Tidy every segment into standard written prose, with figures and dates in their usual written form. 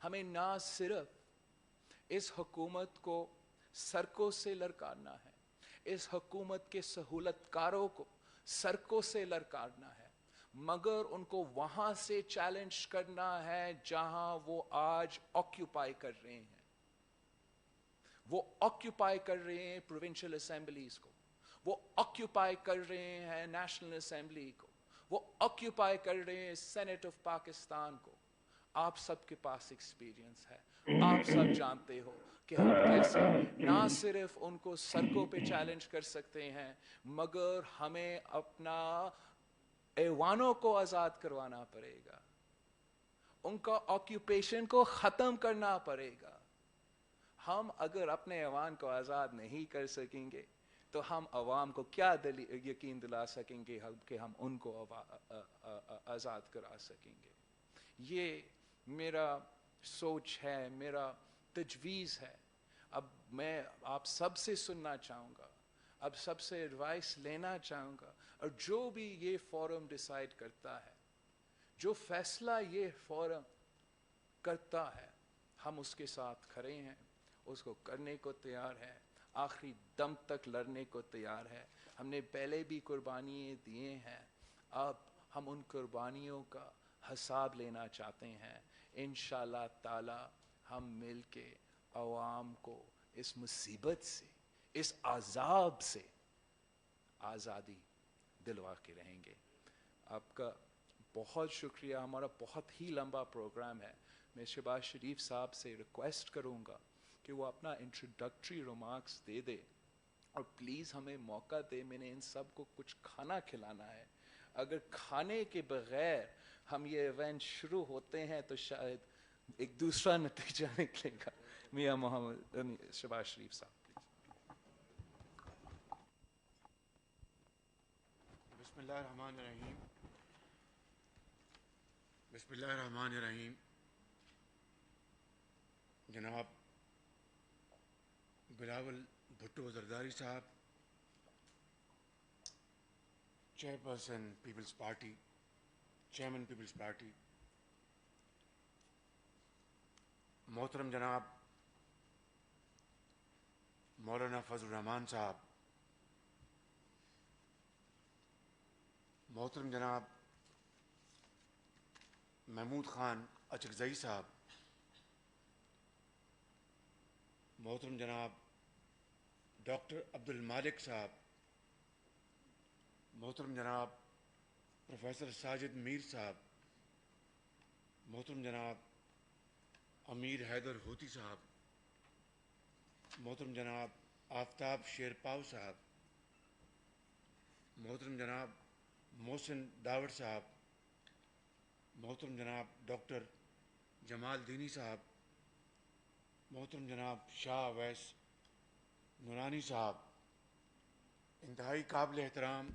ہمیں نہ صرف اس حکومت کو سڑکوں سے للکارنا ہے، اس حکومت کے سہولت کاروں کو سڑکوں سے للکارنا ہے، مگر ان کو وہاں سے چیلنج کرنا ہے جہاں وہ آج آکیوپائی کر رہے ہیں۔ وہ آکیوپائی کر رہے ہیں پروونشل اسمبلیز کو، وہ آکیوپائی کر رہے ہیں نیشنل اسمبلی کو، وہ آکیوپائی کر رہے ہیں سینٹ آف پاکستان کو۔ آپ سب کے پاس ایکسپیرینس ہے، آپ سب جانتے ہو کہ ہم کیسے نہ صرف ان کو سڑکوں پہ چیلنج کر سکتے ہیں، مگر ہمیں اپنا ایوانوں کو آزاد کروانا پڑے گا، ان کا آکیوپیشن کو ختم کرنا پڑے گا۔ ہم اگر اپنے ایوان کو آزاد نہیں کر سکیں گے تو ہم عوام کو کیا یقین دلا سکیں گے کہ ہم ان کو آزاد کرا سکیں گے؟ یہ میرا سوچ ہے، میرا تجویز ہے۔ اب میں آپ سب سے سننا چاہوں گا، اب سب سے ایڈوائس لینا چاہوں گا، اور جو بھی یہ فورم ڈیسائیڈ کرتا ہے، جو فیصلہ یہ فورم کرتا ہے، ہم اس کے ساتھ کھڑے ہیں، اس کو کرنے کو تیار ہے، آخری دم تک لڑنے کو تیار ہے۔ ہم نے پہلے بھی قربانیاں دیے ہیں، اب ہم ان قربانیوں کا حساب لینا چاہتے ہیں۔ انشاءاللہ تعالی ہم مل کے عوام کو اس مصیبت سے، اس عذاب سے آزادی دلوا کے رہیں گے۔ آپ کا بہت شکریہ، ہمارا بہت ہی لمبا پروگرام ہے۔ میں شہباز شریف صاحب سے ریکویسٹ کروں گا کہ وہ اپنا انٹروڈکٹری ریمارکس دے دے، اور پلیز ہمیں موقع دے، میں نے ان سب کو کچھ کھانا کھلانا ہے۔ اگر کھانے کے بغیر ہم یہ ایونٹ شروع ہوتے ہیں تو شاید ایک دوسرا نتیجہ نکلے گا۔ میاں محمد شہباز شریف صاحب۔ بسم اللہ الرحمن الرحیم، بسم اللہ الرحمن الرحیم۔ جناب بلاول بھٹو زرداری صاحب، chairperson Peoples Party, chairman Peoples Party, محترم جناب مولانا فضل الرحمان صاحب، محترم جناب محمود خان اچکزئی صاحب، محترم جناب ڈاکٹر عبد المالک صاحب، محترم جناب پروفیسر ساجد میر صاحب، محترم جناب امیر حیدر ہوتی صاحب، محترم جناب آفتاب شیرپاؤ صاحب، محترم جناب محسن داوڑ صاحب، محترم جناب ڈاکٹر جمال دینی صاحب، محترم جناب شاہ اویس نورانی صاحب، انتہائی قابل احترام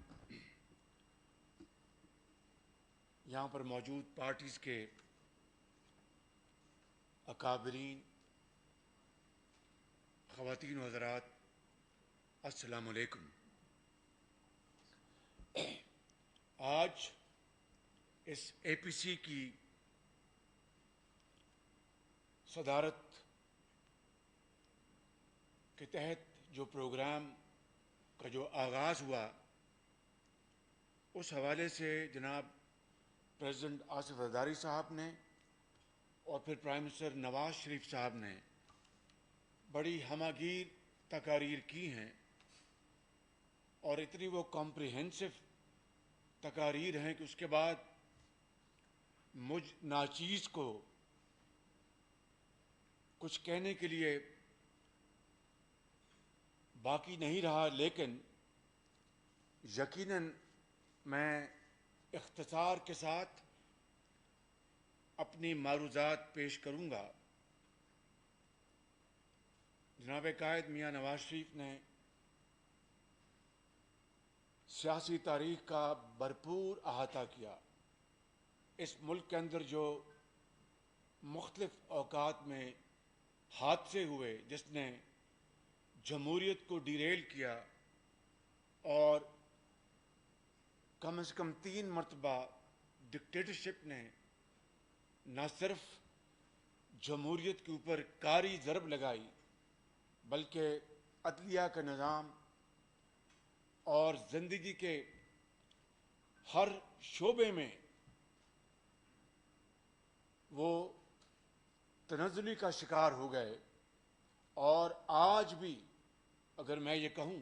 یہاں پر موجود پارٹیز کے اکابرین، خواتین و حضرات، السلام علیکم۔ آج اس اے پی سی کی صدارت کے تحت جو پروگرام کا جو آغاز ہوا، اس حوالے سے جناب پریزیڈنٹ آصف زرداری صاحب نے اور پھر پرائم منسٹر نواز شریف صاحب نے بڑی ہمہ گیر تقاریر کی ہیں، اور اتنی وہ کمپریہنسو تقاریر ہیں کہ اس کے بعد مجھ ناچیز کو کچھ کہنے کے لیے باقی نہیں رہا، لیکن یقیناً میں اختصار کے ساتھ اپنی معروضات پیش کروں گا۔ جناب قائد میاں نواز شریف نے سیاسی تاریخ کا بھرپور احاطہ کیا۔ اس ملک کے اندر جو مختلف اوقات میں حادثے ہوئے جس نے جمہوریت کو ڈیریل کیا، اور کم از کم 3 مرتبہ ڈکٹیٹرشپ نے نہ صرف جمہوریت کے اوپر کاری ضرب لگائی، بلکہ عدلیہ کا نظام اور زندگی کے ہر شعبے میں وہ تنزلی کا شکار ہو گئے. اور آج بھی اگر میں یہ کہوں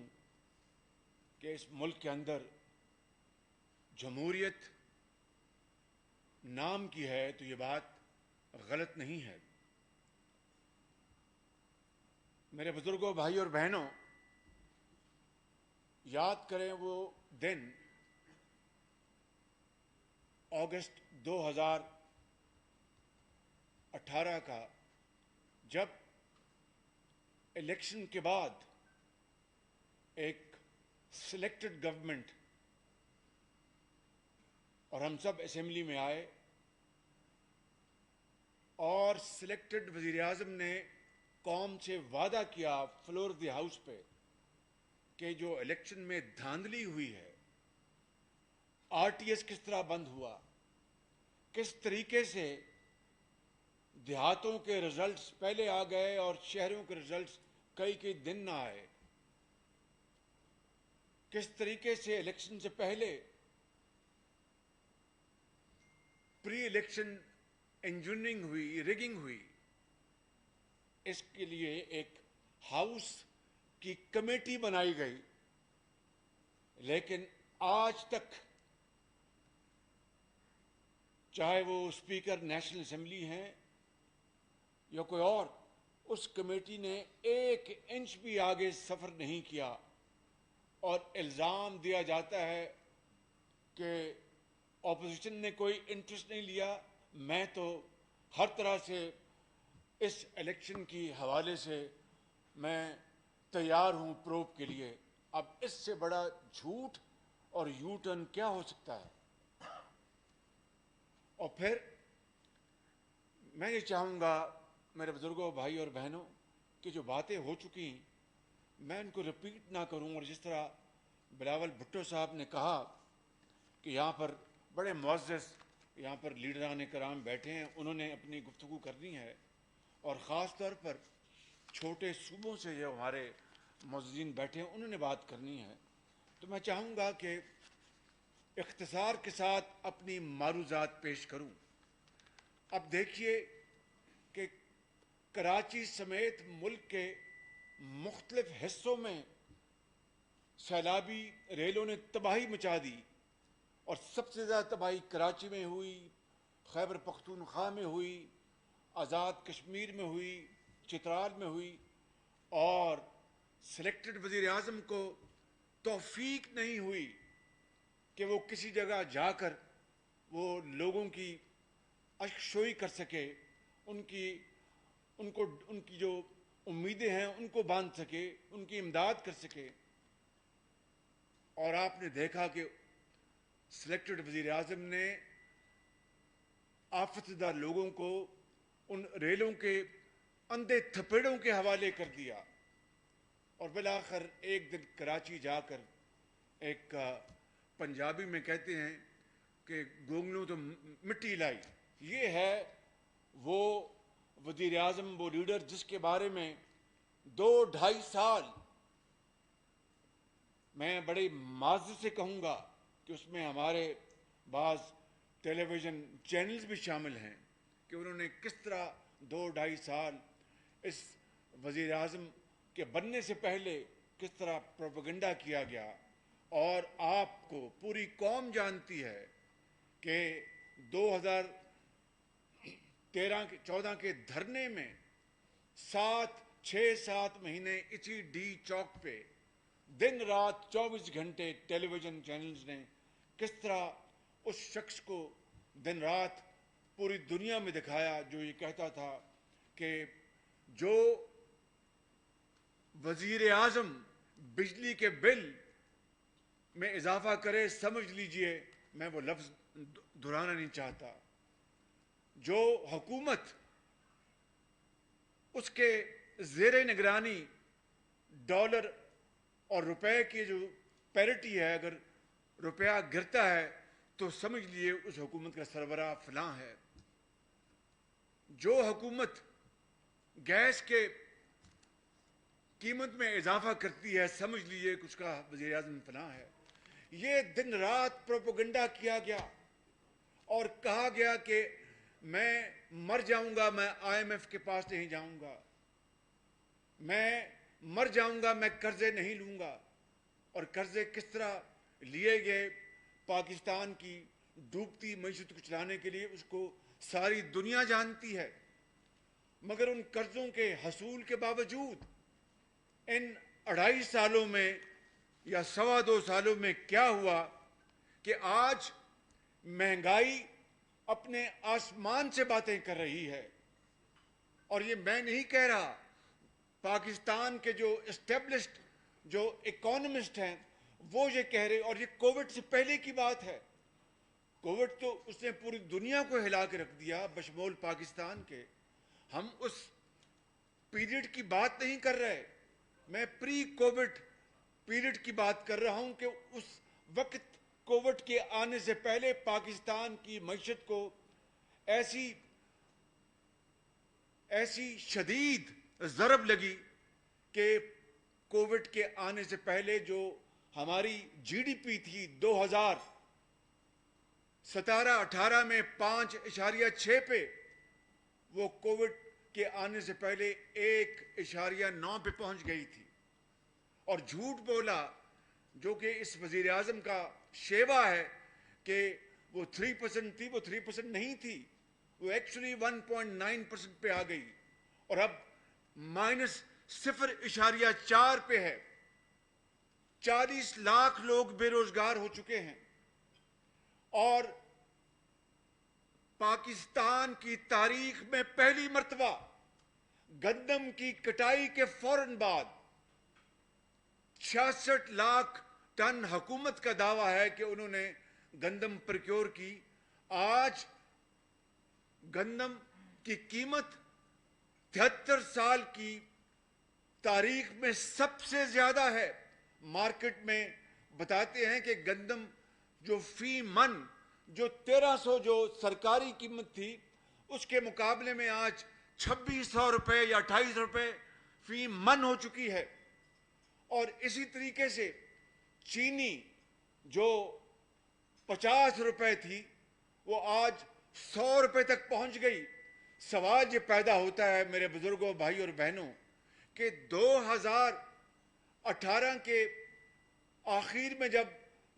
کہ اس ملک کے اندر جمہوریت نام کی ہے تو یہ بات غلط نہیں ہے. میرے بزرگوں، بھائی اور بہنوں، یاد کریں وہ دن اگست 2018 کا، جب الیکشن کے بعد ایک سلیکٹڈ گورنمنٹ اور ہم سب اسمبلی میں آئے اور سلیکٹڈ وزیر اعظم نے قوم سے وعدہ کیا فلور دی ہاؤس پہ کہ جو الیکشن میں دھاندلی ہوئی ہے، آر ٹی ایس کس طرح بند ہوا، کس طریقے سے دیہاتوں کے رزلٹس پہلے آ گئے اور شہروں کے رزلٹس کئی دن نہ آئے، کس طریقے سے الیکشن سے پہلے پری الیکشن انجینئرنگ ہوئی، ریگنگ ہوئی. اس کے لیے ایک ہاؤس کی کمیٹی بنائی گئی، لیکن آج تک چاہے وہ اسپیکر نیشنل اسمبلی ہیں یا کوئی اور، اس کمیٹی نے ایک انچ بھی آگے سفر نہیں کیا. اور الزام دیا جاتا ہے کہ اپوزیشن نے کوئی انٹرسٹ نہیں لیا. میں تو ہر طرح سے اس الیکشن کی حوالے سے میں تیار ہوں پروب کے لیے. اب اس سے بڑا جھوٹ اور یو ٹرن کیا ہو سکتا ہے؟ اور پھر میں یہ چاہوں گا میرے بزرگوں، بھائی اور بہنوں، کہ جو باتیں ہو چکی میں ان کو رپیٹ نہ کروں. اور جس طرح بلاول بھٹو صاحب نے کہا کہ یہاں پر بڑے معزز یہاں پر لیڈران کرام بیٹھے ہیں، انہوں نے اپنی گفتگو کرنی ہے، اور خاص طور پر چھوٹے صوبوں سے جو ہمارے معززین بیٹھے ہیں انہوں نے بات کرنی ہے. تو میں چاہوں گا کہ اختصار کے ساتھ اپنی معروضات پیش کروں. اب دیکھیے کہ کراچی سمیت ملک کے مختلف حصوں میں سیلابی ریلوں نے تباہی مچا دی، اور سب سے زیادہ تباہی کراچی میں ہوئی، خیبر پختونخوا میں ہوئی، آزاد کشمیر میں ہوئی، چترال میں ہوئی. اور سلیکٹڈ وزیر اعظم کو توفیق نہیں ہوئی کہ وہ کسی جگہ جا کر وہ لوگوں کی اشکشوئی کر سکے، ان کی جو امیدیں ہیں ان کو باندھ سکے، ان کی امداد کر سکے. اور آپ نے دیکھا کہ سلیکٹڈ وزیر اعظم نے آفت زدہ لوگوں کو ان ریلوں کے اندھے تھپیڑوں کے حوالے کر دیا. اور بالآخر ایک دن کراچی جا کر ایک پنجابی میں کہتے ہیں کہ گونگلوں تو مٹی لائی. یہ ہے وہ وزیر اعظم، وہ لیڈر جس کے بارے میں 2-2.5 سال میں بڑے معذرت سے کہوں گا کہ اس میں ہمارے بعض ٹیلی ویژن چینلز بھی شامل ہیں کہ انہوں نے کس طرح 2-2.5 سال اس وزیر اعظم کے بننے سے پہلے کس طرح پروپیگنڈا کیا گیا. اور آپ کو پوری قوم جانتی ہے کہ 2013-14 کے دھرنے میں 6-7 مہینے اسی ڈی چوک پہ دن رات 24 گھنٹے ٹیلی ویژن چینلز نے کس طرح اس شخص کو دن رات پوری دنیا میں دکھایا جو یہ کہتا تھا کہ جو وزیر اعظم بجلی کے بل میں اضافہ کرے، سمجھ لیجئے میں وہ لفظ دہرانا نہیں چاہتا، جو حکومت اس کے زیر نگرانی ڈالر اور روپے کی جو پیرٹی ہے، اگر روپیہ گرتا ہے تو سمجھ لیے اس حکومت کا سربراہ فلاں ہے. جو حکومت گیس کے قیمت میں اضافہ کرتی ہے، سمجھ لیجئے کہ اس کا وزیر اعظم فلاں ہے. یہ دن رات پروپیگنڈا کیا گیا اور کہا گیا کہ میں مر جاؤں گا، میں IMF کے پاس نہیں جاؤں گا، میں مر جاؤں گا، میں قرضے نہیں لوں گا. اور قرضے کس طرح لیے گئے پاکستان کی ڈوبتی معیشت کو چلانے کے لیے، اس کو ساری دنیا جانتی ہے. مگر ان قرضوں کے حصول کے باوجود ان 2.5 سالوں میں یا 2.25 سالوں میں کیا ہوا کہ آج مہنگائی اپنے آسمان سے باتیں کر رہی ہے. اور یہ میں نہیں کہہ رہا، پاکستان کے جو اسٹیبلشڈ جو اکانومسٹ ہیں وہ یہ کہہ رہے، اور یہ کووڈ سے پہلے کی بات ہے. کووڈ تو اس نے پوری دنیا کو ہلا کے رکھ دیا بشمول پاکستان کے. ہم اس پیریڈ کی بات نہیں کر رہے، میں پری کووڈ پیریڈ کی بات کر رہا ہوں کہ اس وقت کووڈ کے آنے سے پہلے پاکستان کی معیشت کو ایسی شدید ضرب لگی کہ کووڈ کے آنے سے پہلے جو ہماری GDP تھی 2017-18 میں 5.6 پہ، وہ کووڈ کے آنے سے پہلے 1.9 پہ پہنچ گئی تھی. اور جھوٹ بولا، جو کہ اس وزیر اعظم کا شیوا ہے کہ وہ 3% تھی، وہ 3% نہیں تھی، وہ ایکچولی 1.9% پہ آ گئی اور اب -0.4 پہ ہے. 40 لاکھ لوگ بے روزگار ہو چکے ہیں. اور پاکستان کی تاریخ میں پہلی مرتبہ گندم کی کٹائی کے فوراً بعد 66 لاکھ ٹن حکومت کا دعویٰ ہے کہ انہوں نے گندم پروکیور کی. آج گندم کی قیمت 73 سال کی تاریخ میں سب سے زیادہ ہے. مارکیٹ میں بتاتے ہیں کہ گندم جو فی من جو 1300 جو سرکاری قیمت تھی، اس کے مقابلے میں آج 2600 روپے یا 2800 روپے فی من ہو چکی ہے. اور اسی طریقے سے چینی جو 50 روپے تھی وہ آج 100 روپے تک پہنچ گئی. سوال یہ پیدا ہوتا ہے میرے بزرگوں، بھائی اور بہنوں، کہ 2018 کے آخر میں جب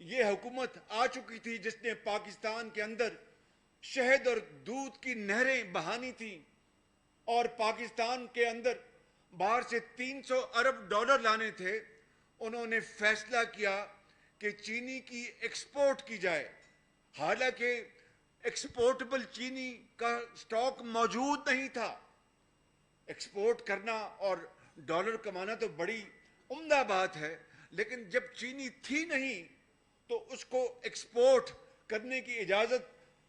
یہ حکومت آ چکی تھی جس نے پاکستان کے اندر شہد اور دودھ کی نہریں بہانی تھیں اور پاکستان کے اندر باہر سے $300 ارب لانے تھے، انہوں نے فیصلہ کیا کہ چینی کی ایکسپورٹ کی جائے. حالانکہ ایکسپورٹبل چینی کا سٹاک موجود نہیں تھا. ایکسپورٹ کرنا اور ڈالر کمانا تو بڑی عمدہ بات ہے، لیکن جب چینی تھی نہیں تو اس کو ایکسپورٹ کرنے کی اجازت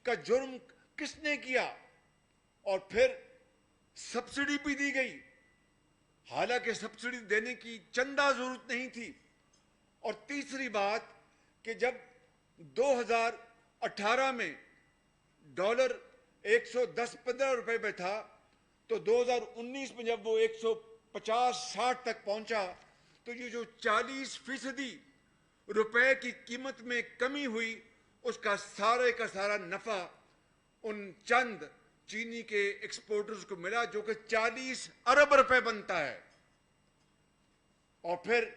کا جرم کس نے کیا؟ اور پھر سبسڈی بھی دی گئی، حالانکہ سبسڈی دینے کی چندہ ضرورت نہیں تھی. اور تیسری بات کہ جب 2018 میں ڈالر 110-15 روپے پہ تھا تو 2019 میں جب وہ 150-60 تک پہنچا تو یہ جو 40% روپے کی قیمت میں کمی ہوئی، اس کا سارا نفع ان چند چینی کے ایکسپورٹرز کو ملا جو کہ 40 ارب روپے بنتا ہے. اور پھر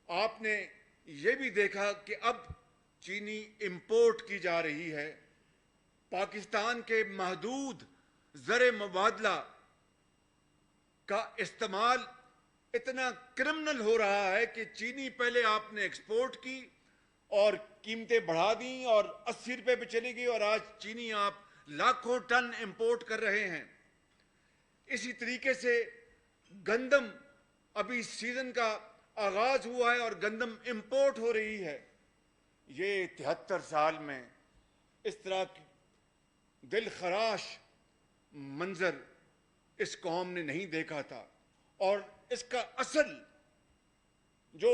آپ نے یہ بھی دیکھا کہ اب چینی امپورٹ کی جا رہی ہے. پاکستان کے محدود زر مبادلہ کا استعمال اتنا کرمنل ہو رہا ہے کہ چینی پہلے آپ نے ایکسپورٹ کی اور قیمتیں بڑھا دیں اور 80 روپے پہ چلی گئی، اور آج چینی آپ لاکھوں ٹن امپورٹ کر رہے ہیں. اسی طریقے سے گندم ابھی سیزن کا آغاز ہوا ہے اور گندم امپورٹ ہو رہی ہے. یہ 73 سال میں اس طرح کی دل خراش منظر اس قوم نے نہیں دیکھا تھا. اور اس کا اصل جو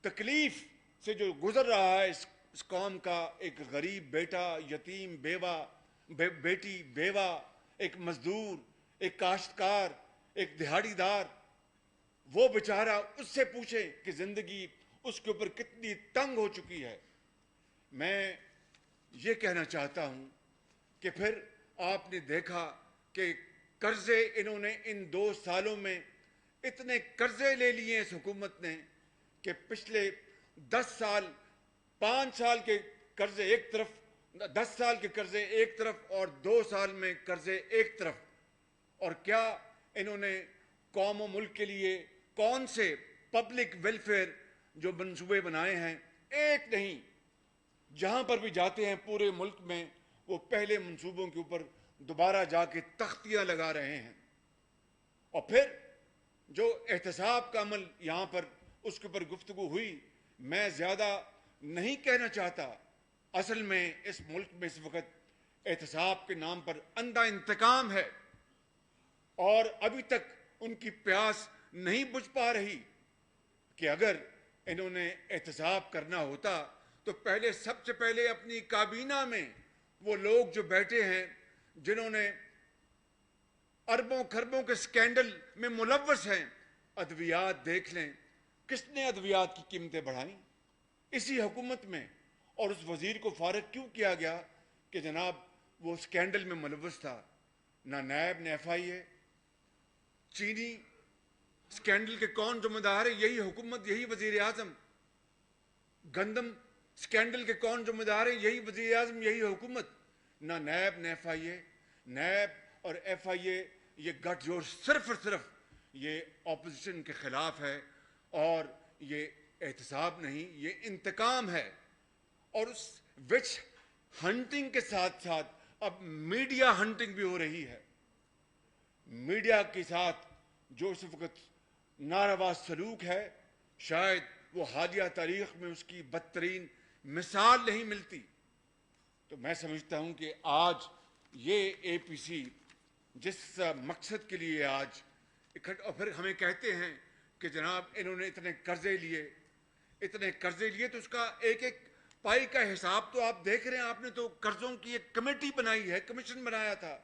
تکلیف سے جو گزر رہا ہے اس قوم کا، ایک غریب بیٹا، یتیم بیٹی، بیوہ، ایک مزدور، ایک کاشتکار، ایک دہاڑی دار وہ بیچارہ اس سے پوچھے کہ زندگی اس کے اوپر کتنی تنگ ہو چکی ہے. میں یہ کہنا چاہتا ہوں کہ پھر آپ نے دیکھا کہ قرضے انہوں نے ان 2 سالوں میں اتنے قرضے لے لیے اس حکومت نے کہ پچھلے 10 سال 5 سال کے قرضے ایک طرف، 10 سال کے قرضے ایک طرف اور 2 سال میں قرضے ایک طرف. اور کیا انہوں نے قوم و ملک کے لیے کون سے پبلک ویلفیئر جو منصوبے بنائے ہیں؟ ایک نہیں. جہاں پر بھی جاتے ہیں پورے ملک میں وہ پہلے منصوبوں کے اوپر دوبارہ جا کے تختیاں لگا رہے ہیں. اور پھر جو احتساب کا عمل یہاں پر اس کے اوپر گفتگو ہوئی، میں زیادہ نہیں کہنا چاہتا. اصل میں اس ملک میں اس وقت احتساب کے نام پر اندھا انتقام ہے اور ابھی تک ان کی پیاس نہیں بجھ پا رہی کہ اگر انہوں نے احتساب کرنا ہوتا تو پہلے سب سے پہلے اپنی کابینہ میں وہ لوگ جو بیٹھے ہیں جنہوں نے اربوں خربوں کے سکینڈل میں ملوث ہیں، ادویات دیکھ لیں. کس نے ادویات کی قیمتیں بڑھائیں؟ اسی حکومت میں. اور اس وزیر کو فارغ کیوں کیا گیا کہ جناب وہ سکینڈل میں ملوث تھا؟ نہ نیب نہ ایف آئی اے. چینی سکینڈل کے کون ذمہ دار ہے؟ یہی حکومت، یہی وزیر اعظم. گندم سکینڈل کے کون ذمہ دار ہے؟ یہی وزیر اعظم، یہی حکومت. نہ نیب نہ ایف آئی اے. نیب اور ایف آئی اے یہ گٹھ جوڑ صرف اور صرف یہ اپوزیشن کے خلاف ہے اور یہ احتساب نہیں، یہ انتقام ہے. اور اس وچ ہنٹنگ کے ساتھ ساتھ اب میڈیا ہنٹنگ بھی ہو رہی ہے. میڈیا کے ساتھ جو اس وقت ناروا سلوک ہے، شاید وہ حالیہ تاریخ میں اس کی بدترین مثال نہیں ملتی. تو میں سمجھتا ہوں کہ آج یہ اے پی سی جس مقصد کے لیے آج اور پھر ہمیں کہتے ہیں کہ جناب انہوں نے اتنے قرضے لیے تو اس کا ایک ایک پائی کا حساب تو آپ دیکھ رہے ہیں. آپ نے تو قرضوں کی ایک کمیٹی بنائی ہے، کمیشن بنایا تھا.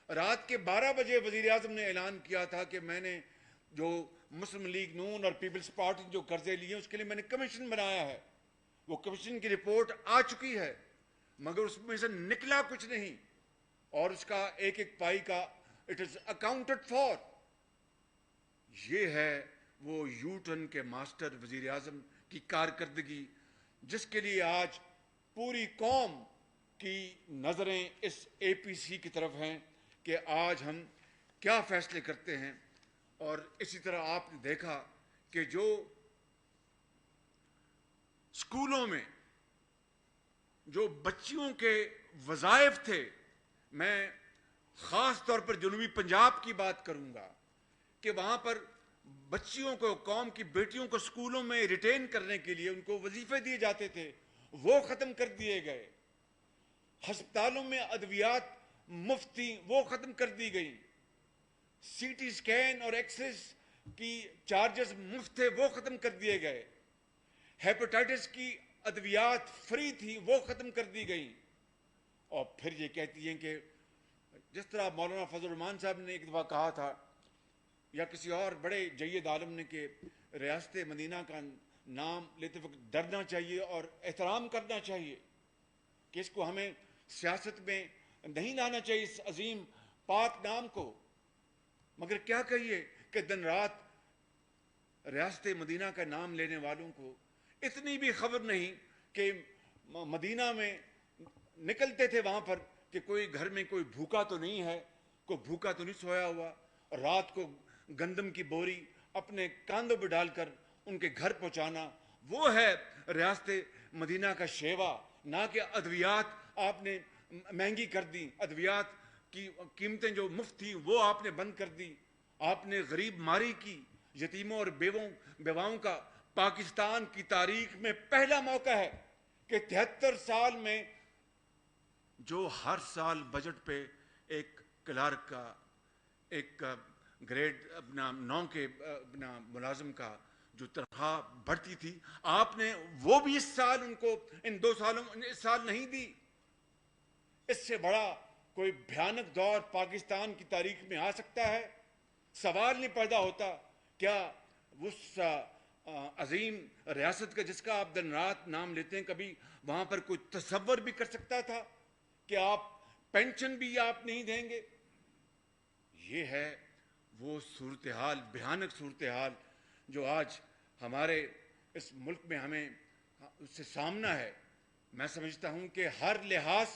رات کے 12 بجے وزیر اعظم نے اعلان کیا تھا کہ میں نے جو مسلم لیگ نون اور پیپلز پارٹی جو قرضے لیے اس کے لیے میں نے کمیشن بنایا ہے. وہ کمیشن کی رپورٹ آ چکی ہے مگر اس میں سے نکلا کچھ نہیں اور اس کا ایک ایک پائی کا اٹ از اکاؤنٹڈ فار. یہ ہے وہ یو ٹرن کے ماسٹر وزیر اعظم کی کارکردگی جس کے لیے آج پوری قوم کی نظریں اس اے پی سی کی طرف ہیں کہ آج ہم کیا فیصلے کرتے ہیں. اور اسی طرح آپ نے دیکھا کہ جو اسکولوں میں جو بچیوں کے وظائف تھے، میں خاص طور پر جنوبی پنجاب کی بات کروں گا کہ وہاں پر بچیوں کو، قوم کی بیٹیوں کو اسکولوں میں ریٹین کرنے کے لیے ان کو وظیفے دیے جاتے تھے، وہ ختم کر دیے گئے. ہسپتالوں میں ادویات مفت تھیں، وہ ختم کر دی گئی. سی ٹی اسکین اور ایکس رے کی چارجز مفت تھے، وہ ختم کر دیے گئے. ہیپاٹائٹس کی ادویات فری تھی، وہ ختم کر دی گئی. اور پھر یہ کہتی ہیں کہ جس طرح مولانا فضل الرحمان صاحب نے ایک دفعہ کہا تھا یا کسی اور بڑے جید عالم نے کہ ریاست مدینہ کا نام لیتے وقت ڈرنا چاہیے اور احترام کرنا چاہیے کہ اس کو ہمیں سیاست میں نہیں لانا چاہیے اس عظیم پاک نام کو. مگر کیا کہیے کہ دن رات ریاست مدینہ کا نام لینے والوں کو اتنی بھی خبر نہیں کہ مدینہ میں نکلتے تھے وہاں پر کہ کوئی گھر میں کوئی بھوکا تو نہیں ہے، کوئی بھوکا تو نہیں سویا ہوا. اور رات کو گندم کی بوری اپنے کاندھوں پہ ڈال کر ان کے گھر پہنچانا، وہ ہے ریاست مدینہ کا شیوا. نہ کہ ادویات آپ نے مہنگی کر دی، ادویات کی قیمتیں جو مفت تھیں وہ آپ نے بند کر دی. آپ نے غریب ماری کی، یتیموں اور بیواؤں کا. پاکستان کی تاریخ میں پہلا موقع ہے کہ 73 سال میں جو ہر سال بجٹ پہ ایک کلرک کا، ایک گریڈ اپنا 9 کے اپنا ملازم کا جو تنخواہ بڑھتی تھی، آپ نے وہ بھی اس سال ان کو ان 2 سالوں اس سال نہیں دی. اس سے بڑا کوئی بھیانک دور پاکستان کی تاریخ میں آ سکتا ہے؟ سوال نہیں پیدا ہوتا کیا اس عظیم ریاست کا جس کا آپ دن رات نام لیتے ہیں کبھی وہاں پر کوئی تصور بھی کر سکتا تھا کہ آپ پینشن بھی آپ نہیں دیں گے؟ یہ ہے وہ صورتحال، بھیانک صورتحال جو آج ہمارے اس ملک میں ہمیں اس سے سامنا ہے۔ میں سمجھتا ہوں کہ ہر لحاظ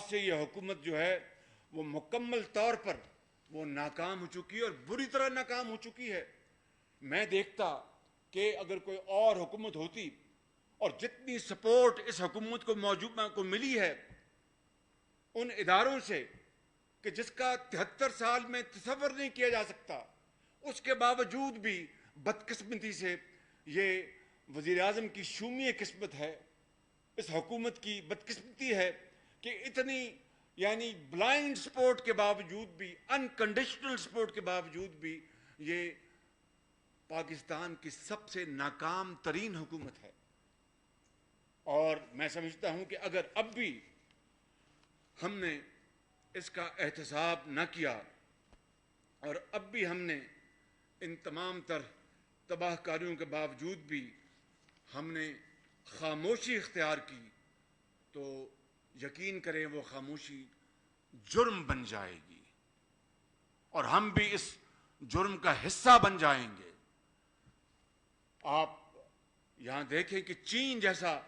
سے یہ حکومت جو ہے وہ مکمل طور پر وہ ناکام ہو چکی ہے اور بری طرح ناکام ہو چکی ہے۔ میں دیکھتا کہ اگر کوئی اور حکومت ہوتی اور جتنی سپورٹ اس حکومت کو ملی ہے ان اداروں سے کہ جس کا 73 سال میں تصور نہیں کیا جا سکتا، اس کے باوجود بھی بدقسمتی سے یہ وزیر اعظم کی شومی قسمت ہے، اس حکومت کی بدقسمتی ہے کہ اتنی یعنی بلائنڈ سپورٹ کے باوجود بھی، انکنڈیشنل سپورٹ کے باوجود بھی یہ پاکستان کی سب سے ناکام ترین حکومت ہے۔ اور میں سمجھتا ہوں کہ اگر اب بھی ہم نے اس کا احتساب نہ کیا اور اب بھی ہم نے ان تمام تر تباہ کاریوں کے باوجود بھی ہم نے خاموشی اختیار کی تو یقین کریں وہ خاموشی جرم بن جائے گی اور ہم بھی اس جرم کا حصہ بن جائیں گے۔ آپ یہاں دیکھیں کہ چین جیسا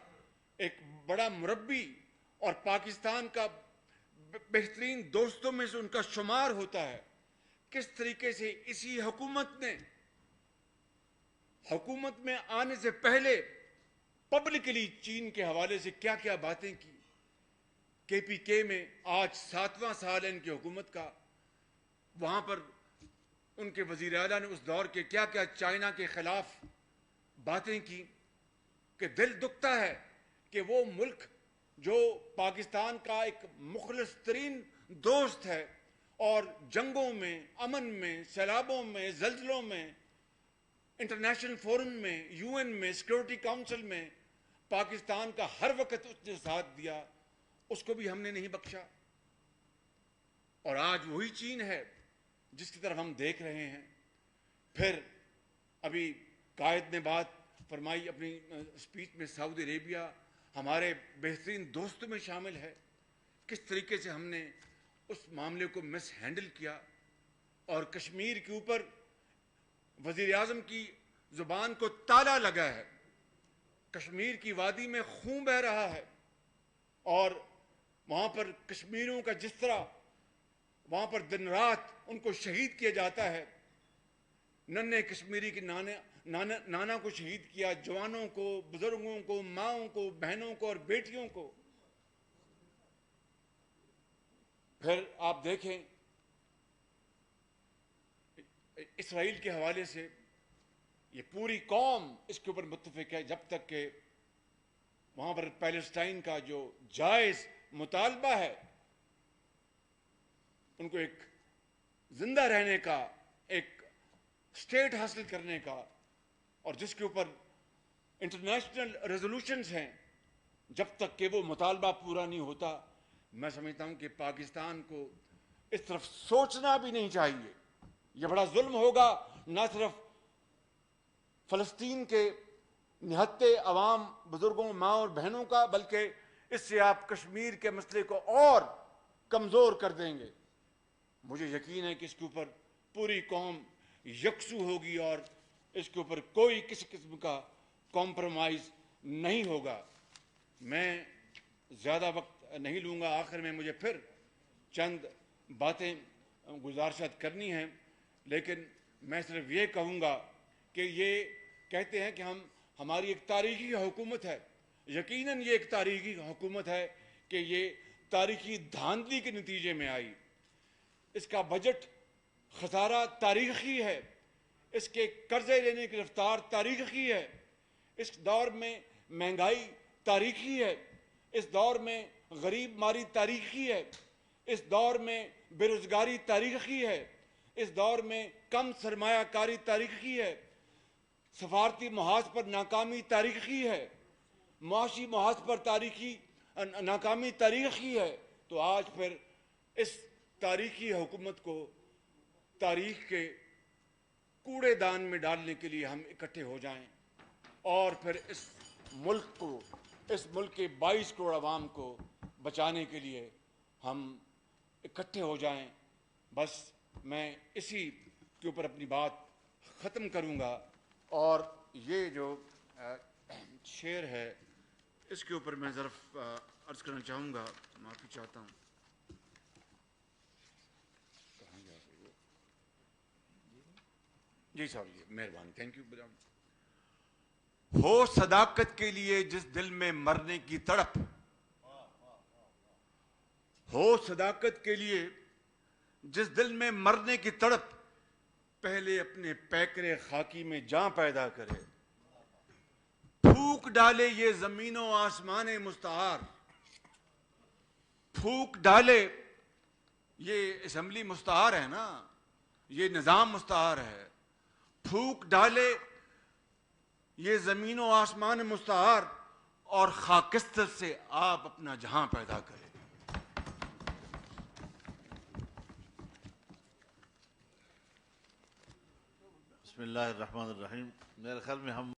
ایک بڑا مربی اور پاکستان کا بہترین دوستوں میں سے ان کا شمار ہوتا ہے، کس طریقے سے اسی حکومت میں آنے سے پہلے پبلکلی چین کے حوالے سے کیا کیا باتیں کی۔ کے پی کے میں آج 7واں سال ہے ان کی حکومت کا، وہاں پر ان کے وزیر اعلیٰ نے اس دور کے کیا کیا چائنا کے خلاف باتیں کی کہ دل دکھتا ہے کہ وہ ملک جو پاکستان کا ایک مخلص ترین دوست ہے اور جنگوں میں، امن میں، سیلابوں میں، زلزلوں میں، انٹرنیشنل فورم میں، یو این میں، سیکورٹی کاؤنسل میں پاکستان کا ہر وقت اس نے ساتھ دیا، اس کو بھی ہم نے نہیں بخشا۔ اور آج وہی چین ہے جس کی طرف ہم دیکھ رہے ہیں۔ پھر ابھی قائد نے بات فرمائی اپنی اسپیچ میں، سعودی عربیہ ہمارے بہترین دوستوں میں شامل ہے، کس طریقے سے ہم نے اس معاملے کو مس ہینڈل کیا اور کشمیر کے اوپر وزیر اعظم کی زبان کو تالا لگا ہے، کشمیر کی وادی میں خون بہہ رہا ہے اور وہاں پر کشمیریوں کا جس طرح وہاں پر دن رات ان کو شہید کیا جاتا ہے، ننھے کشمیری کے نانا کو شہید کیا، جوانوں کو، بزرگوں کو، ماؤں کو، بہنوں کو اور بیٹیوں کو۔ پھر آپ دیکھیں اسرائیل کے حوالے سے یہ پوری قوم اس کے اوپر متفق ہے، جب تک کہ وہاں پر پیلسٹائن کا جو جائز مطالبہ ہے، ان کو ایک زندہ رہنے کا، ایک اسٹیٹ حاصل کرنے کا، اور جس کے اوپر انٹرنیشنل ریزولوشنز ہیں، جب تک کہ وہ مطالبہ پورا نہیں ہوتا، میں سمجھتا ہوں کہ پاکستان کو اس طرف سوچنا بھی نہیں چاہیے۔ یہ بڑا ظلم ہوگا نہ صرف فلسطین کے نہتے عوام، بزرگوں، ماں اور بہنوں کا، بلکہ اس سے آپ کشمیر کے مسئلے کو اور کمزور کر دیں گے۔ مجھے یقین ہے کہ اس کے اوپر پوری قوم یکسو ہوگی اور اس کے اوپر کوئی کسی قسم کا کمپرومائز نہیں ہوگا۔ میں زیادہ وقت نہیں لوں گا، آخر میں مجھے پھر چند باتیں گزارشات کرنی ہیں، لیکن میں صرف یہ کہوں گا کہ یہ کہتے ہیں کہ ہماری ایک تاریخی حکومت ہے، یقیناً یہ ایک تاریخی حکومت ہے کہ یہ تاریخی دھاندلی کے نتیجے میں آئی۔ اس کا بجٹ خسارہ تاریخی ہے، اس کے قرضے لینے کی رفتار تاریخی ہے، اس دور میں مہنگائی تاریخی ہے، اس دور میں غریب ماری تاریخی ہے، اس دور میں بے روزگاری تاریخی ہے، اس دور میں کم سرمایہ کاری تاریخی ہے، سفارتی محاذ پر ناکامی تاریخی ہے، معاشی محاذ پر ناکامی تاریخی ہے۔ تو آج پھر اس تاریخی حکومت کو تاریخ کے کوڑے دان میں ڈالنے کے لیے ہم اکٹھے ہو جائیں اور پھر اس ملک کو، اس ملک کے 22 کروڑ عوام کو بچانے کے لیے ہم اکٹھے ہو جائیں. بس میں اسی کے اوپر اپنی بات ختم کروں گا. اور یہ جو شعر ہے اس کے اوپر میں ذرا عرض کرنا چاہوں گا. معافی چاہتا ہوں. جی صاحب، جی مہربانی، تھینک یو. ہو صداقت کے لیے جس دل میں مرنے کی تڑپ، ہو صداقت کے لیے جس دل میں مرنے کی تڑپ، پہلے اپنے پیکرے خاکی میں جاں پیدا کرے. پھونک ڈالے یہ زمین و آسمان مستعار، پھونک ڈالے، یہ اسمبلی مستعار ہے نا، یہ نظام مستعار ہے. پھونک ڈالے یہ زمین و آسمان مستعار، اور خاکستر سے آپ اپنا جہاں پیدا کرے. بسم اللہ الرحمن الرحیم. میرے خیال میں ہم